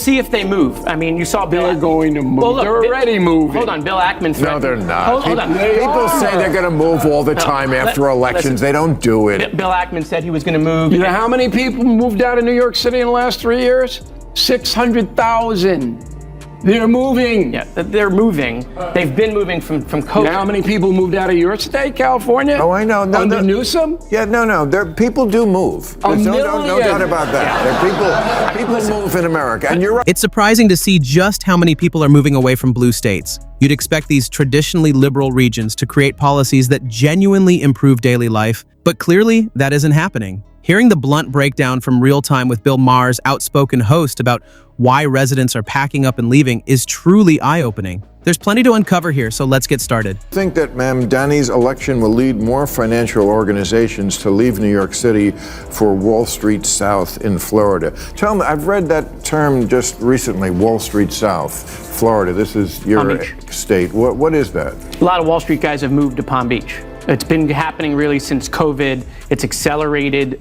See if they move. I mean, you saw Bill. They're going to move. Well, look, they're already moving. Hold on, Bill Ackman threatened. No, they're not. Hold on. People say they're going to move all the time after elections. Listen, they don't do it. Bill Ackman said he was going to move. You know how many people moved out of New York City in the last 3 years? 600,000. They're moving. Yeah, they're moving. They've been moving from COVID. You know how many people moved out of your state, California? Oh, I know. No, Under Newsom? Yeah, no. People do move. There's no doubt about that. People move in America, and you're right. It's surprising to see just how many people are moving away from blue states. You'd expect these traditionally liberal regions to create policies that genuinely improve daily life, but clearly that isn't happening. Hearing the blunt breakdown from Real Time with Bill Maher's outspoken host about why residents are packing up and leaving is truly eye-opening. There's plenty to uncover here, so let's get started. I think that Mamdani's election will lead more financial organizations to leave New York City for Wall Street South in Florida. Tell me, I've read that term just recently, Wall Street South, Florida. This is your state. What is that? A lot of Wall Street guys have moved to Palm Beach. It's been happening really since COVID. It's accelerated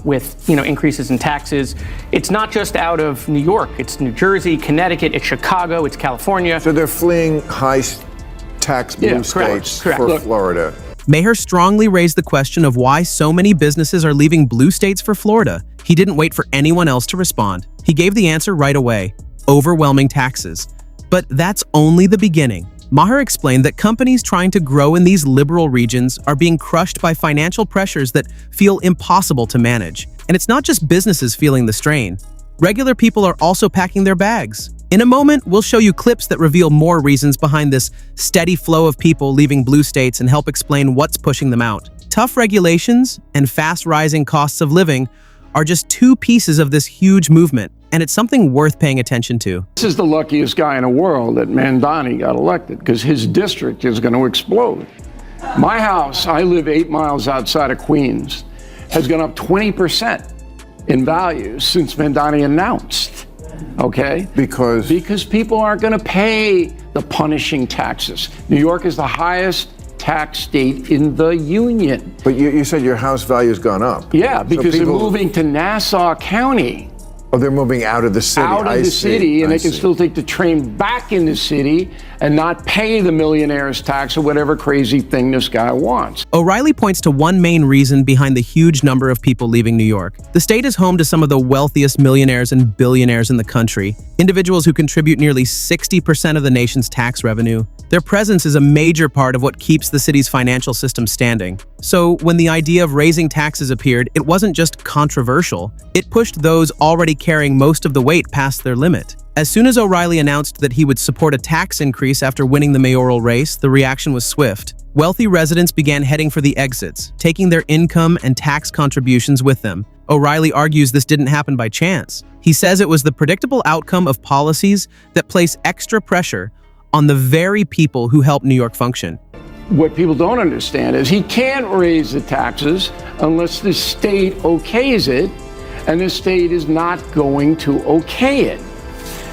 with increases in taxes. It's not just out of New York. It's New Jersey, Connecticut, it's Chicago, it's California. So they're fleeing high-tax blue states for Florida. Maher strongly raised the question of why so many businesses are leaving blue states for Florida. He didn't wait for anyone else to respond. He gave the answer right away: overwhelming taxes. But that's only the beginning. Maher explained that companies trying to grow in these liberal regions are being crushed by financial pressures that feel impossible to manage. And it's not just businesses feeling the strain. Regular people are also packing their bags. In a moment, we'll show you clips that reveal more reasons behind this steady flow of people leaving blue states and help explain what's pushing them out. Tough regulations and fast rising costs of living are just two pieces of this huge movement, and it's something worth paying attention to. This is the luckiest guy in the world that Mamdani got elected, because his district is going to explode. My house, I live 8 miles outside of Queens, has gone up 20% in value since Mamdani announced. Okay? Because people aren't going to pay the punishing taxes. New York is the highest tax state in the union. But you said your house value's gone up. Yeah, because they're moving to Nassau County. Oh, they're moving out of the city. Out of the city, and they can still take the train back in the city and not pay the millionaire's tax or whatever crazy thing this guy wants. O'Reilly points to one main reason behind the huge number of people leaving New York. The state is home to some of the wealthiest millionaires and billionaires in the country, individuals who contribute nearly 60% of the nation's tax revenue. Their presence is a major part of what keeps the city's financial system standing. So when the idea of raising taxes appeared, it wasn't just controversial. It pushed those already carrying most of the weight past their limit. As soon as O'Reilly announced that he would support a tax increase after winning the mayoral race, the reaction was swift. Wealthy residents began heading for the exits, taking their income and tax contributions with them. O'Reilly argues this didn't happen by chance. He says it was the predictable outcome of policies that place extra pressure on the very people who help New York function. What people don't understand is he can't raise the taxes unless the state okays it, and the state is not going to okay it.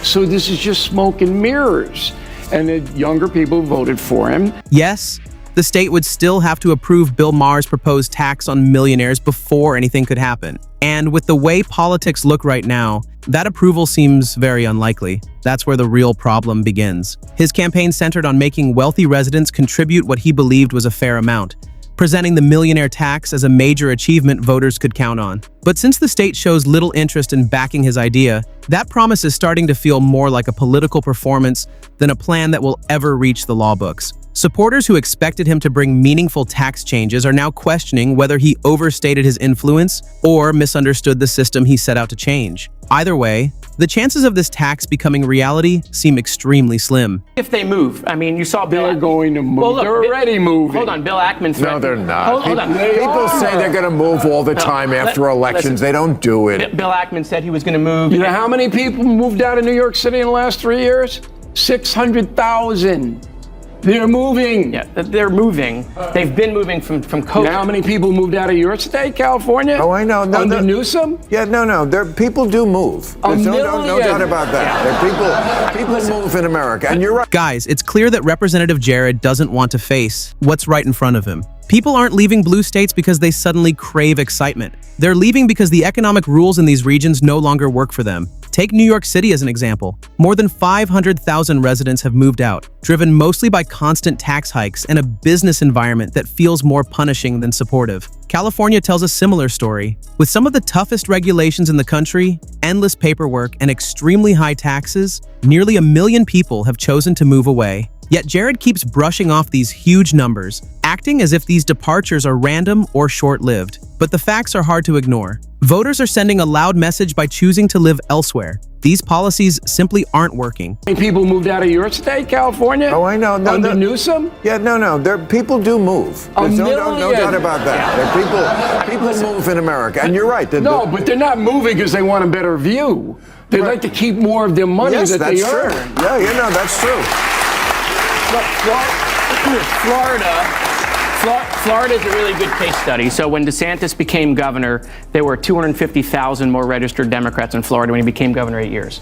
So this is just smoke and mirrors. And the younger people voted for him. Yes, the state would still have to approve Bill Maher's proposed tax on millionaires before anything could happen. And with the way politics look right now, that approval seems very unlikely. That's where the real problem begins. His campaign centered on making wealthy residents contribute what he believed was a fair amount, presenting the millionaire tax as a major achievement voters could count on. But since the state shows little interest in backing his idea, that promise is starting to feel more like a political performance than a plan that will ever reach the law books. Supporters who expected him to bring meaningful tax changes are now questioning whether he overstated his influence or misunderstood the system he set out to change. Either way, the chances of this tax becoming reality seem extremely slim. If they move. I mean, you saw Bill. They're going to move. Well, look, they're already moving. Hold on, Bill Ackman threatened. No, they're not. Hold on. People say they're going to move all the time after elections. They don't do it. Bill Ackman said he was going to move. You know how many people moved out of New York City in the last 3 years? 600,000. They're moving. Yeah, they're moving. They've been moving from COVID. You know how many people moved out of your state, California? Oh, I know. Under Newsom? Yeah, no. People do move. There's no doubt about that. People move in America, and you're right. Guys, it's clear that Representative Jared doesn't want to face what's right in front of him. People aren't leaving blue states because they suddenly crave excitement. They're leaving because the economic rules in these regions no longer work for them. Take New York City as an example. More than 500,000 residents have moved out, driven mostly by constant tax hikes and a business environment that feels more punishing than supportive. California tells a similar story. With some of the toughest regulations in the country, endless paperwork, and extremely high taxes, nearly 1 million people have chosen to move away. Yet Jared keeps brushing off these huge numbers, acting as if these departures are random or short-lived. But the facts are hard to ignore. Voters are sending a loud message by choosing to live elsewhere. These policies simply aren't working. How many people moved out of your state, California? Oh, I know. Under Newsom? Yeah, no. People do move. There's no doubt about that. People move in America, and you're right. No, but they're not moving because they want a better view. They like to keep more of their money that they earn. Yeah, that's true. Florida is a really good case study. So when DeSantis became governor, there were 250,000 more registered Democrats in Florida when he became governor 8 years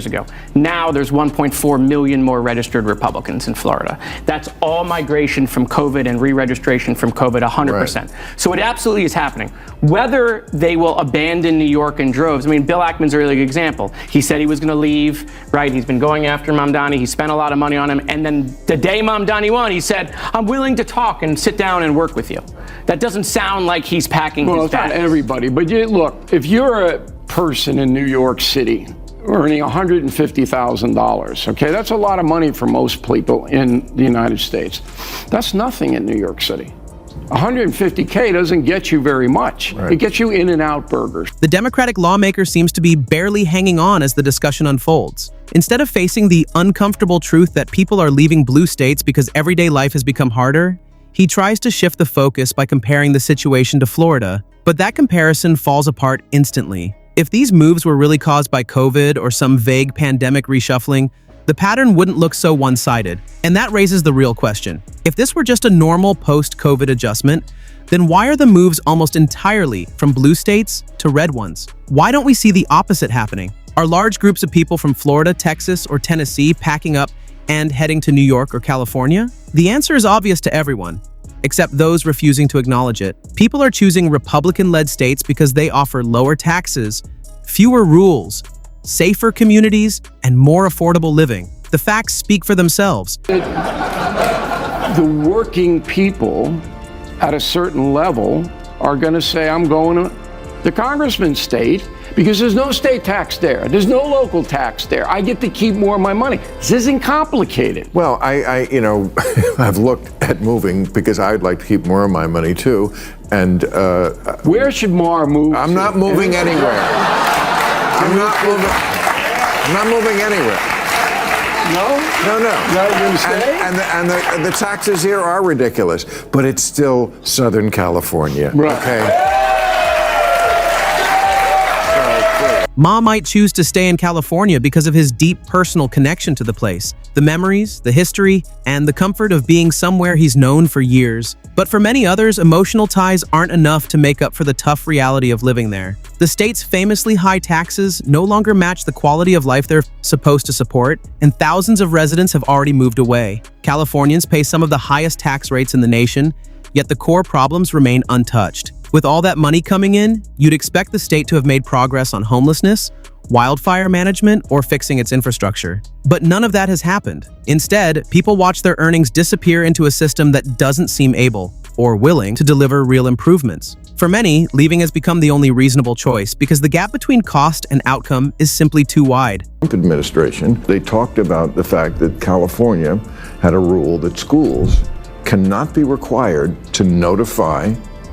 ago. Now there's 1.4 million more registered Republicans in Florida. That's all migration from COVID and re-registration from COVID, 100%. Right. So it absolutely is happening. Whether they will abandon New York in droves, I mean, Bill Ackman's a really good example. He said he was going to leave, right? He's been going after Mamdani. He spent a lot of money on him. And then the day Mamdani won, he said, I'm willing to talk and sit down and work with you. That doesn't sound like he's packing his bags. Well, it's not everybody, but look, if you're a person in New York City earning $150,000, okay, that's a lot of money for most people in the United States. That's nothing in New York City. $150K doesn't get you very much. Right. It gets you In-N-Out burgers. The Democratic lawmaker seems to be barely hanging on as the discussion unfolds. Instead of facing the uncomfortable truth that people are leaving blue states because everyday life has become harder, he tries to shift the focus by comparing the situation to Florida, but that comparison falls apart instantly. If these moves were really caused by COVID or some vague pandemic reshuffling, the pattern wouldn't look so one-sided. And that raises the real question. If this were just a normal post-COVID adjustment, then why are the moves almost entirely from blue states to red ones? Why don't we see the opposite happening? Are large groups of people from Florida, Texas, or Tennessee packing up and heading to New York or California? The answer is obvious to everyone, except those refusing to acknowledge it. People are choosing Republican-led states because they offer lower taxes, fewer rules, safer communities, and more affordable living. The facts speak for themselves. The working people at a certain level are going to say, I'm going to the congressman's state because there's no state tax there. There's no local tax there. I get to keep more of my money. This isn't complicated. Well, I've looked at moving because I'd like to keep more of my money too. And where should Maher move? I'm not moving anywhere. I'm not moving anywhere. No? No. You're going to stay? And the taxes here are ridiculous, but it's still Southern California. Right. Okay. Ma might choose to stay in California because of his deep personal connection to the place, the memories, the history, and the comfort of being somewhere he's known for years. But for many others, emotional ties aren't enough to make up for the tough reality of living there. The state's famously high taxes no longer match the quality of life they're supposed to support, and thousands of residents have already moved away. Californians pay some of the highest tax rates in the nation, yet the core problems remain untouched. With all that money coming in, you'd expect the state to have made progress on homelessness, wildfire management, or fixing its infrastructure. But none of that has happened. Instead, people watch their earnings disappear into a system that doesn't seem able or willing to deliver real improvements. For many, leaving has become the only reasonable choice because the gap between cost and outcome is simply too wide. Trump administration, they talked about the fact that California had a rule that schools cannot be required to notify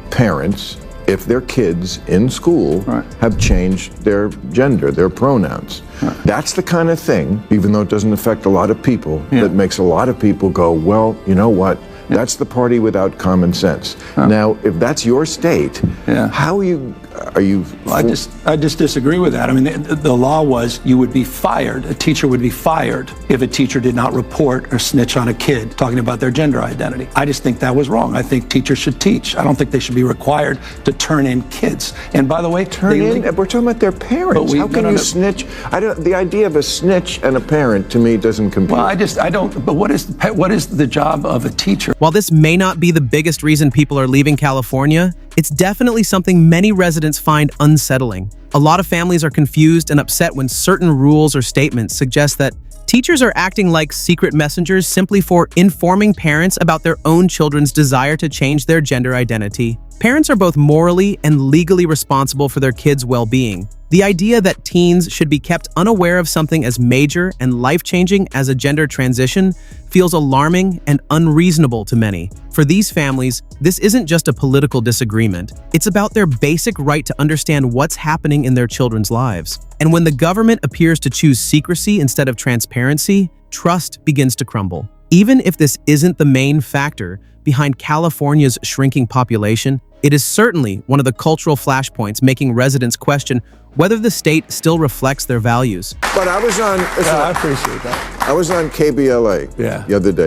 parents if their kids in school have changed their gender, their pronouns. That's the kind of thing, even though it doesn't affect a lot of people, that makes a lot of people go, well, you know what? That's the party without common sense. Now, if that's your state, how are you Are you? I just disagree with that. I mean, the law was you would be fired. A teacher would be fired if a teacher did not report or snitch on a kid talking about their gender identity. I just think that was wrong. I think teachers should teach. I don't think they should be required to turn in kids. And by the way, we're talking about their parents. How can you snitch? The idea of a snitch and a parent to me doesn't compute. Well, I don't. But what is the job of a teacher? While this may not be the biggest reason people are leaving California, it's definitely something many residents find unsettling. A lot of families are confused and upset when certain rules or statements suggest that teachers are acting like secret messengers simply for informing parents about their own children's desire to change their gender identity. Parents are both morally and legally responsible for their kids' well-being. The idea that teens should be kept unaware of something as major and life-changing as a gender transition feels alarming and unreasonable to many. For these families, this isn't just a political disagreement. It's about their basic right to understand what's happening in their children's lives. And when the government appears to choose secrecy instead of transparency, trust begins to crumble. Even if this isn't the main factor behind California's shrinking population, it is certainly one of the cultural flashpoints making residents question whether the state still reflects their values. But I was on. I appreciate that. I was on KBLA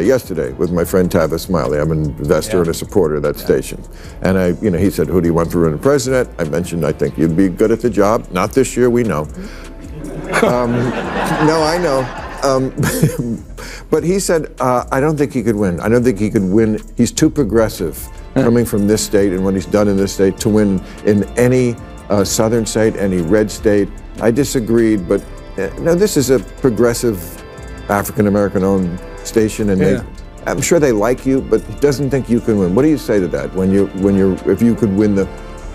yesterday, with my friend Tavis Smiley. I'm an investor and a supporter of that station. And he said, "Who do you want for running president?" I mentioned, "I think you'd be good at the job." Not this year, we know. No, I know. But he said, I don't think he could win. I don't think he could win. He's too progressive coming from this state and what he's done in this state to win in any southern state, any red state. I disagreed, but no, this is a progressive African-American owned station, and I'm sure they like you, but he doesn't think you can win. What do you say to that if you could win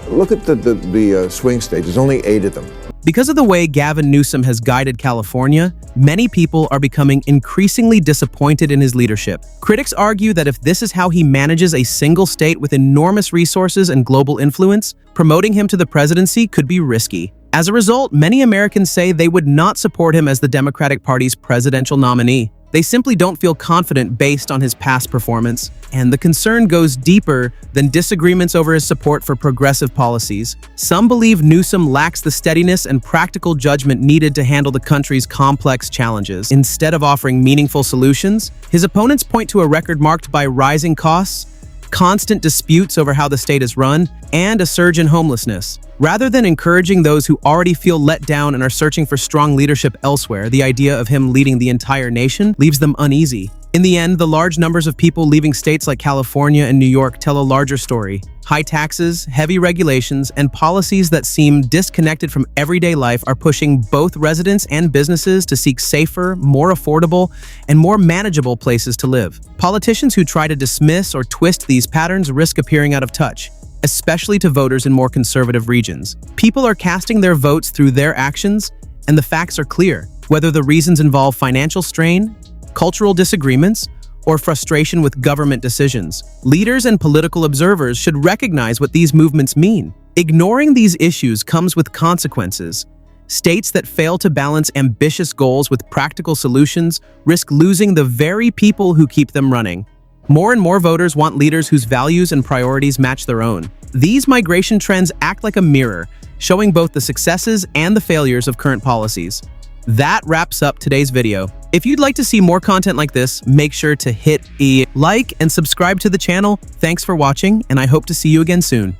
look at the swing states, there's only 8 of them. Because of the way Gavin Newsom has guided California, many people are becoming increasingly disappointed in his leadership. Critics argue that if this is how he manages a single state with enormous resources and global influence, promoting him to the presidency could be risky. As a result, many Americans say they would not support him as the Democratic Party's presidential nominee. They simply don't feel confident based on his past performance, and the concern goes deeper than disagreements over his support for progressive policies. Some believe Newsom lacks the steadiness and practical judgment needed to handle the country's complex challenges. Instead of offering meaningful solutions, his opponents point to a record marked by rising costs, constant disputes over how the state is run, and a surge in homelessness. Rather than encouraging those who already feel let down and are searching for strong leadership elsewhere, the idea of him leading the entire nation leaves them uneasy. In the end, the large numbers of people leaving states like California and New York tell a larger story. High taxes, heavy regulations, and policies that seem disconnected from everyday life are pushing both residents and businesses to seek safer, more affordable, and more manageable places to live. Politicians who try to dismiss or twist these patterns risk appearing out of touch, especially to voters in more conservative regions. People are casting their votes through their actions, and the facts are clear. Whether the reasons involve financial strain, cultural disagreements, or frustration with government decisions, leaders and political observers should recognize what these movements mean. Ignoring these issues comes with consequences. States that fail to balance ambitious goals with practical solutions risk losing the very people who keep them running. More and more voters want leaders whose values and priorities match their own. These migration trends act like a mirror, showing both the successes and the failures of current policies. That wraps up today's video. If you'd like to see more content like this, make sure to hit like and subscribe to the channel. Thanks for watching, and I hope to see you again soon.